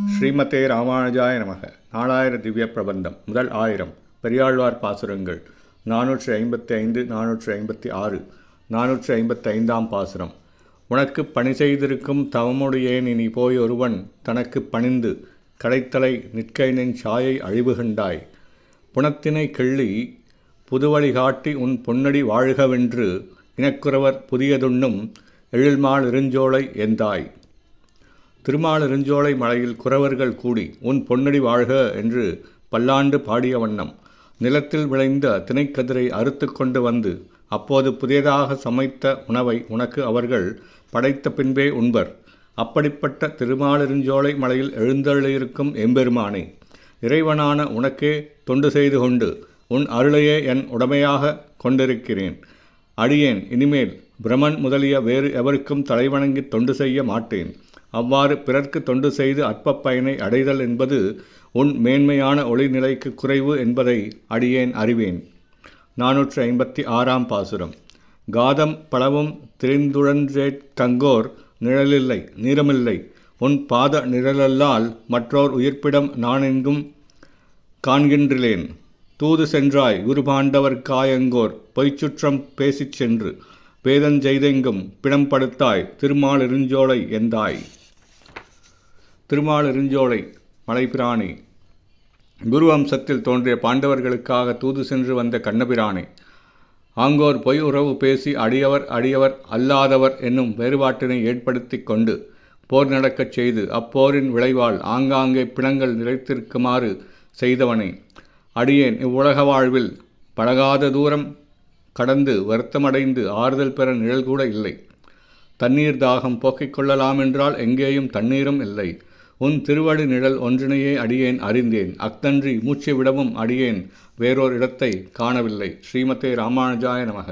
ஸ்ரீமதே ராமானுஜாய நமக. நாலாயிர திவ்ய பிரபந்தம். முதல் 1000 பெரியாழ்வார் பாசுரங்கள் 455, 456. 455ஆம் பாசுரம். உனக்கு பணி செய்திருக்கும் தவமுடையேன் இனி போய் ஒருவன் தனக்கு பணிந்து கடைத்தலை நிற்கைனின் சாயை அழிவு கண்டாய். புனத்தினை கிள்ளி புதுவழி காட்டி உன் பொன்னடி வாழ்கவென்று இனக்குறவர் புதியதுண்ணும் எழில்மால் இருஞ்சோலை எந்தாய். திருமாலிருஞ்சோலை மலையில் குறவர்கள் கூடி உன் பொன்னடி வாழ்க என்று பல்லாண்டு பாடிய வண்ணம் நிலத்தில் விளைந்த திணைக்கதிரை அறுத்து கொண்டு வந்து அப்போது புதியதாக சமைத்த உணவை உனக்கு அவர்கள் படைத்த பின்பே உண்பர். அப்படிப்பட்ட திருமாலிருஞ்சோலை மலையில் எழுந்தருளியிருக்கும் எம்பெருமானே, இறைவனான உனக்கே தொண்டு செய்து கொண்டு உன் அருளையே என் உடமையாக கொண்டிருக்கிறேன். அடியேன் இனிமேல் பிரமன் முதலிய வேறு எவருக்கும் தலைவணங்கி தொண்டு செய்ய மாட்டேன். அவ்வாறு பிறர்க்கு தொண்டு செய்து அற்ப பயனை அடைதல் என்பது உன் மேன்மையான ஒளிநிலைக்கு குறைவு என்பதை அடியேன் அறிவேன். 456ஆம் பாசுரம். காதம் பலவும் திரிந்துழன்றேற் கங்கோர் நிழலில்லை நீரமில்லை உன் பாத நிழலல்லால் மற்றோர் உயிர்ப்பிடம் நானெங்கும் காண்கின்றிலேன். தூது சென்றாய் குருபாண்டவர் காயங்கோர் பொய்ச்சுற்றம் பேசிச் சென்று வேதஞ்செய்தெங்கும் பிணம்படுத்தாய் திருமாலிருஞ்சோலை எந்தாய். திருமாலிருஞ்சோலை மலைப்பிரானே, குரு வம்சத்தில் தோன்றிய பாண்டவர்களுக்காக தூது சென்று வந்த கண்ணபிரானே, ஆங்கோர் பொய் உறவு பேசி அடியவர் அல்லாதவர் என்னும் வேறுபாட்டினை ஏற்படுத்தி கொண்டு போர் நடக்கச் செய்து அப்போரின் விளைவால் ஆங்காங்கே பிணங்கள் நிலைத்திருக்குமாறு செய்தவனே, அடியேன் இவ்வுலக வாழ்வில் பழகாத தூரம் கடந்து வருத்தமடைந்து ஆறுதல் பெற நிழல் கூட இல்லை. தண்ணீர் தாகம் போக்கிக் கொள்ளலாமென்றால் எங்கேயும் தண்ணீரும் இல்லை. உன் திருவடி நிழல் ஒன்றினையே அடியேன் அறிந்தேன். அக்தன்றி மூச்சை விடவும் அடியேன் வேறோர் இடத்தை காணவில்லை. ஸ்ரீமதே ராமானுஜாய நமக.